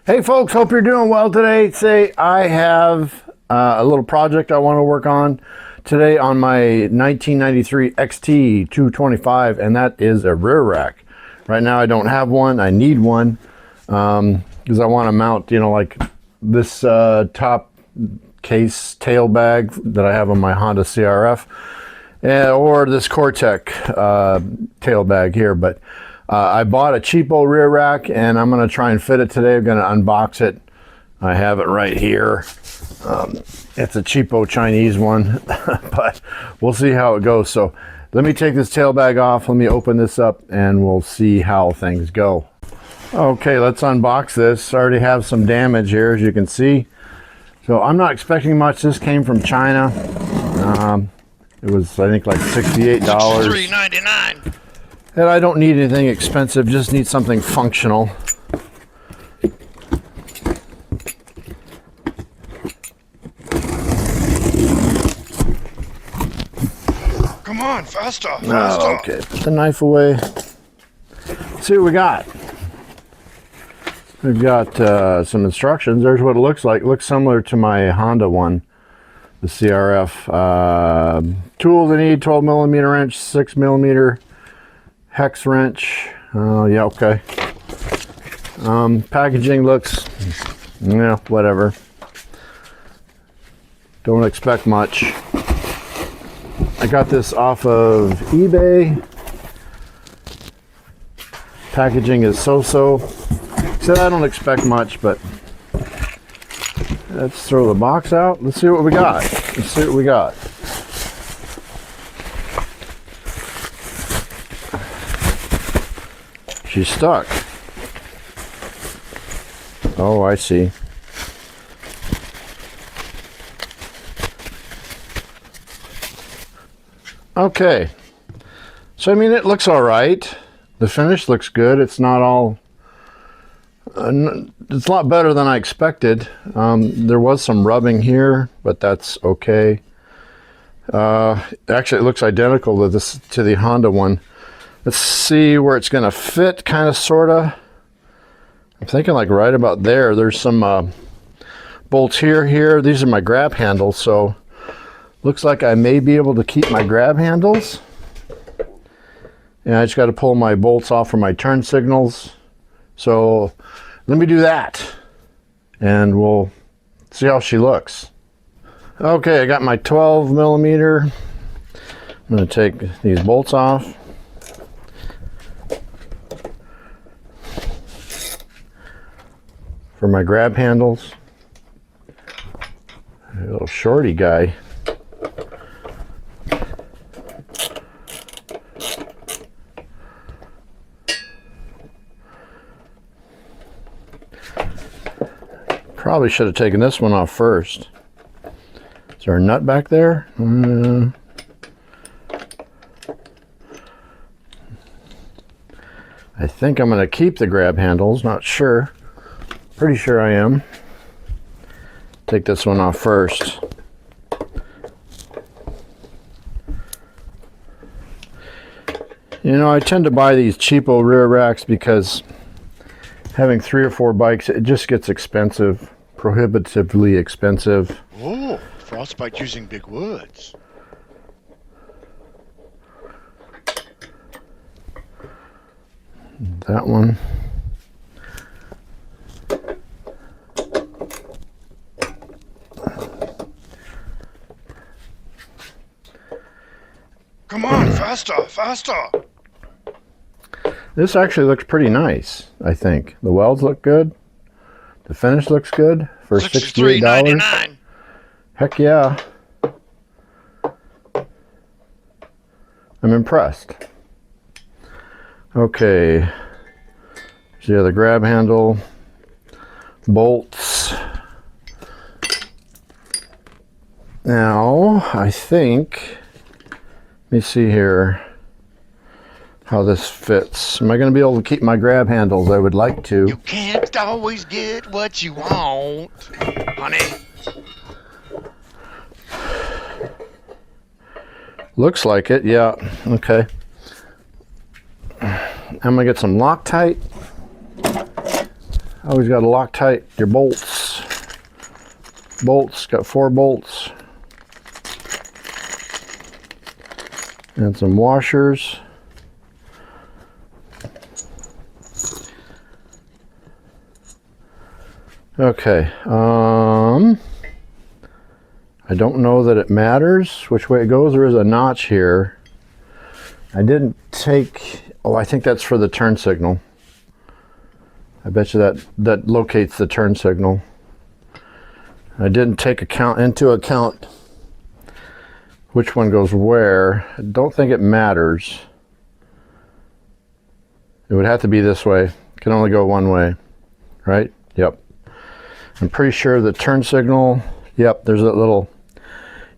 Hey folks, hope you're doing well today. Say I have a little project I want to work on today on my 1993 XT 225, and that is a rear rack. Right now I don't have one. I need one because I want to mount, you know, like this top case tail bag that I have on my Honda CRF, or this Cortec tail bag here. But I bought a cheapo rear rack and I'm going to try and fit it today. I'm going to unbox it. I have it right here. It's a cheapo Chinese one, but we'll see how it goes. So let me take this tail bag off. Let me open this up and we'll see how things go. Okay, let's unbox this. I already have some damage here, as you can see. So I'm not expecting much. This came from China. It was, I think, like $68. $63.99. And I don't need anything expensive, just need something functional. Come on, faster, faster. Oh, okay, put the knife away. Let's see what we got. We've got some instructions. There's what it looks like. It looks similar to my Honda one, the CRF. Tools I need: 12mm wrench, 6mm hex wrench. Yeah, okay. Packaging looks, yeah, whatever. Don't expect much. I got this off of eBay. Packaging is so-so. So I don't expect much, but let's throw the box out. Let's see what we got. Let's see what we got. She's stuck. Oh, I see. Okay. So, I mean, it looks all right. The finish looks good. It's not all... it's a lot better than I expected. There was some rubbing here, but that's okay. Actually, it looks identical to the Honda one. Let's see where it's going to fit, kind of, sort of. I'm thinking like right about there. There's some bolts here. These are my grab handles, so looks like I may be able to keep my grab handles. And I just got to pull my bolts off for my turn signals. So let me do that, and we'll see how she looks. Okay, I got my 12mm. I'm going to take these bolts off. For my grab handles. A little shorty guy. Probably should have taken this one off first. Is there a nut back there? I think I'm going to keep the grab handles, not sure. Pretty sure I am. Take this one off first. You know, I tend to buy these cheapo rear racks because having 3 or 4 bikes, it just gets expensive, prohibitively expensive. Oh, frostbite using big words. That one. Come on, faster, faster. This actually looks pretty nice, I think. The welds look good. The finish looks good for $68. $63.99. Heck yeah. I'm impressed. Okay. So yeah, the grab handle, bolts. Now, I think, let me see here how this fits. Am I going to be able to keep my grab handles? I would like to. You can't always get what you want, honey. Looks like it, yeah. Okay. I'm gonna get some Loctite. Always got to Loctite your bolts. Bolts, got 4 bolts. And some washers. Okay, I don't know that it matters which way it goes. There is a notch here. I didn't take, oh, I think that's for the turn signal. I bet you that locates the turn signal. I didn't take into account which one goes where. I don't think it matters. It would have to be this way. It can only go one way, right? Yep. I'm pretty sure the turn signal, yep, there's that little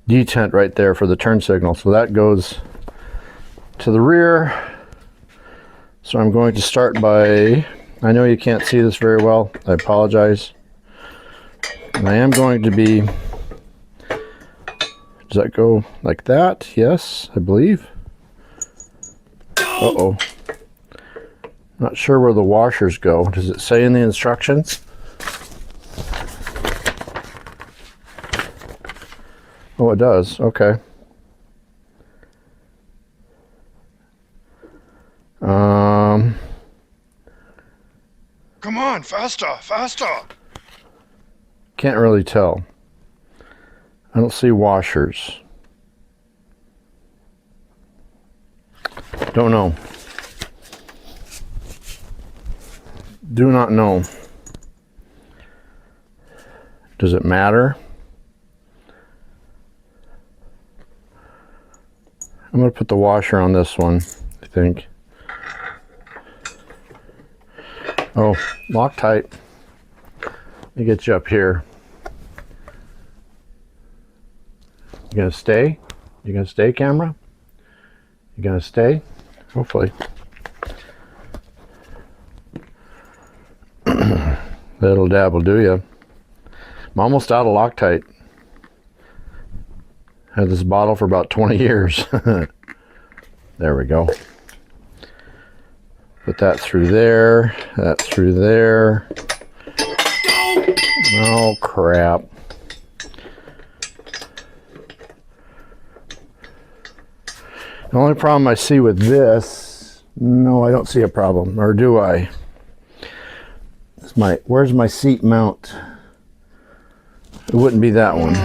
detent right there for the turn signal. So that goes to the rear. So I'm going to start by, I know you can't see this very well, I apologize. And I am going to be, does that go like that? Yes, I believe. Uh-oh. Not sure where the washers go. Does it say in the instructions? Oh, it does. Okay. Come on, faster, faster. Can't really tell. I don't see washers. Don't know. Do not know. Does it matter? I'm going to put the washer on this one, I think. Oh, Loctite. Let me get you up here. You gonna stay? You gonna stay, camera? You gonna stay? Hopefully. Little dab will do you. I'm almost out of Loctite. Had this bottle for about 20 years. There we go. Put that through there, that through there. Oh, crap. The only problem I see with this, no, I don't see a problem, or do I? Where's my seat mount? It wouldn't be that one.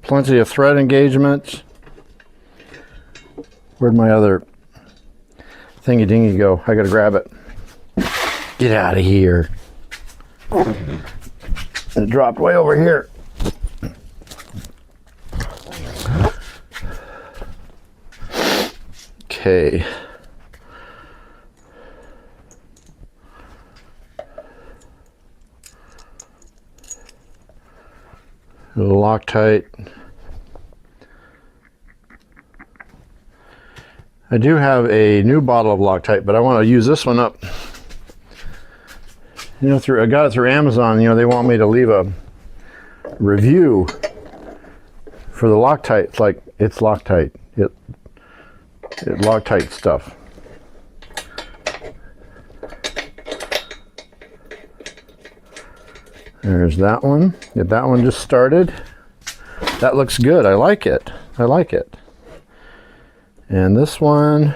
Plenty of thread engagement. Where'd my other thingy dingy go? I gotta grab it. Get out of here. It dropped way over here. Okay. Loctite. I do have a new bottle of Loctite, but I want to use this one up. You know, I got it through Amazon. You know, they want me to leave a review for the Loctite. It's like, it's Loctite. It Loctite stuff. There's that one. Get that one just started. That looks good. I like it. I like it. And this one,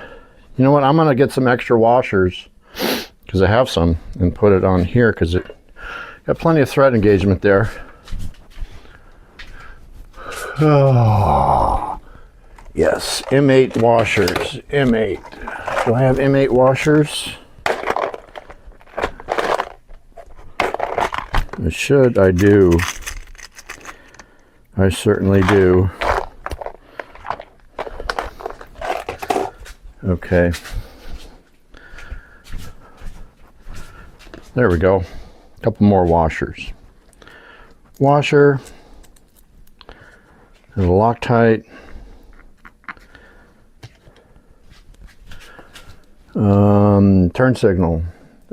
you know what? I'm gonna get some extra washers because I have some and put it on here because it got plenty of thread engagement there. Oh, yes, M8 washers. M8. Do I have M8 washers? I should. I do. I certainly do. Okay. There we go. A couple more washers. Washer. And Loctite. Turn signal.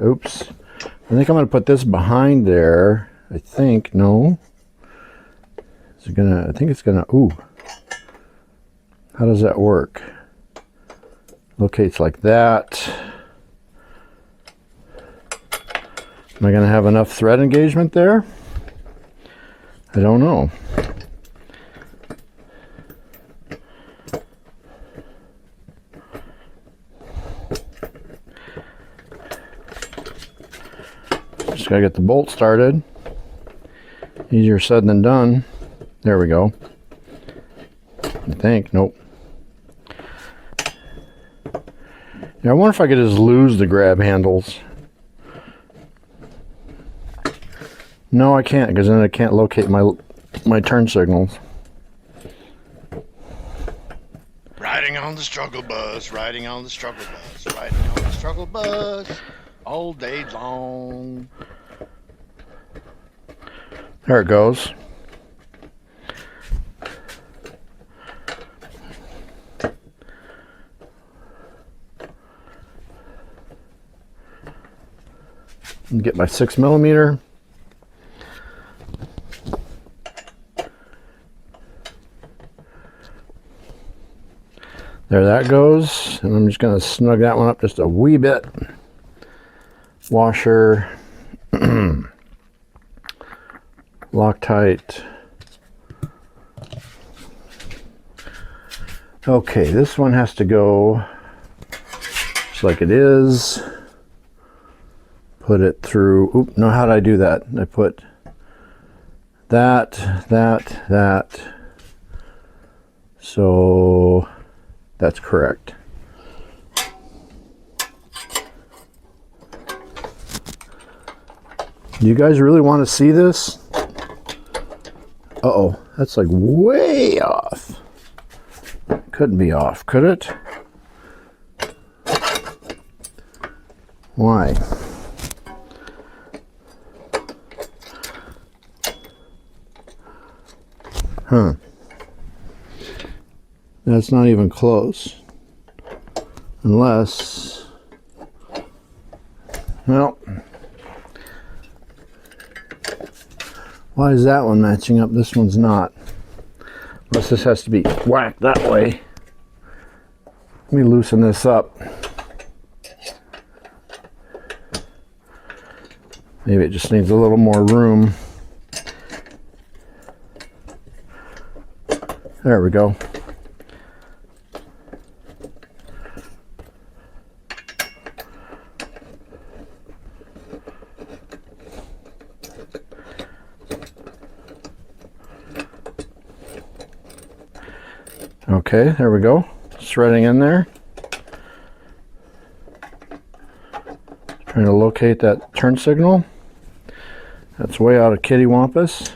Oops. I think I'm going to put this behind there. I think. No. Is Is it gonna, I think it's gonna, ooh. How does that work? Locates like that. Am I gonna have enough thread engagement there? I don't know. Just gotta get the bolt started. Easier said than done. There we go. I think. Nope. Yeah, I wonder if I could just lose the grab handles. No, I can't, because then I can't locate my turn signals. Riding on the struggle bus, riding on the struggle bus, riding on the struggle bus, all day long. There it goes. And get my 6mm. There that goes, and I'm just going to snug that one up just a wee bit. Washer, Loctite. Okay, this one has to go just like it is. Put it through, oop, no, how did I do that? I put that. So that's correct. Do you guys really want to see this? Uh-oh, that's like way off. Couldn't be off, could it? Why? Huh. That's not even close. Unless, well, why is that one matching up? This one's not. Unless this has to be whacked that way. Let me loosen this up. Maybe it just needs a little more room. There we go. Okay, there we go. Threading in there. Trying to locate that turn signal. That's way out of kittywampus.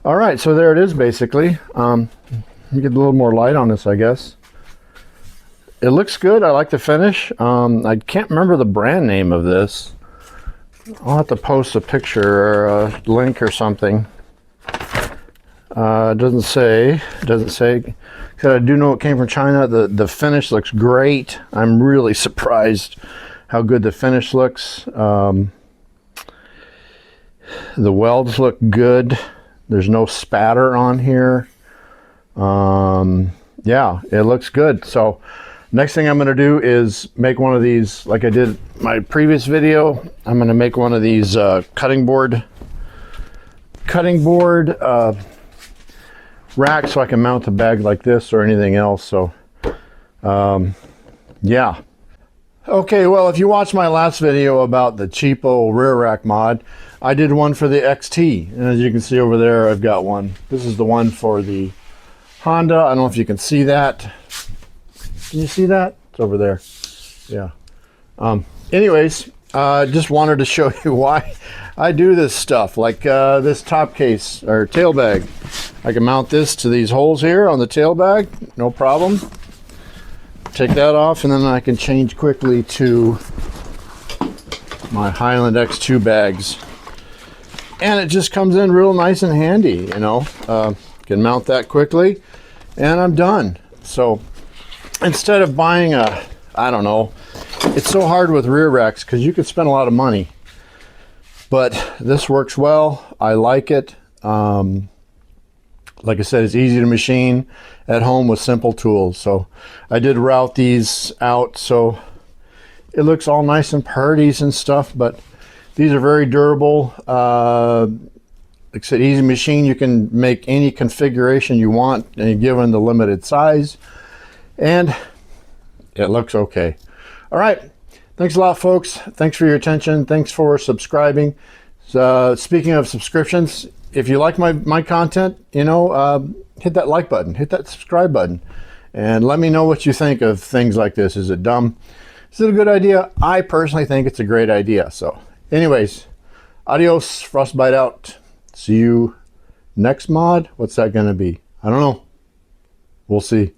All right, so there it is basically. You get a little more light on this, I guess. It looks good. I like the finish. I can't remember the brand name of this. I'll have to post a picture or a link or something. It doesn't say. Because I do know it came from China. The finish looks great. I'm really surprised how good the finish looks. The welds look good. There's no spatter on here. Yeah, it looks good. So next thing I'm going to do is make one of these like I did my previous video. I'm going to make one of these cutting board racks so I can mount the bag like this or anything else. So yeah. Okay, well, if you watched my last video about the cheapo rear rack mod, I did one for the XT, and as you can see over there, I've got one. This is the one for the Honda. I don't know if you can see that. Can you see that? It's over there. Yeah. Anyways, just wanted to show you why I do this stuff, like this top case or tail bag. I can mount this to these holes here on the tail bag, no problem. Take that off, and then I can change quickly to my Highland X2 bags. and it just comes in real nice and handy, you know. Can mount that quickly, and I'm done. So instead of buying a, I don't know, it's so hard with rear racks because you could spend a lot of money, but this works well. I like it. Like I said, it's easy to machine at home with simple tools. So I did route these out so it looks all nice and purties and stuff, but these are very durable. Like I said, easy machine. You can make any configuration you want given the limited size, and it looks okay. All right. Thanks a lot, folks. Thanks for your attention. Thanks for subscribing. Speaking of subscriptions, if you like my content, you know, hit that like button, hit that subscribe button, and let me know what you think of things like this. Is it dumb? Is it a good idea? I personally think it's a great idea. So anyways, adios, Frostbite out. See you next mod. What's that going to be? I don't know. We'll see.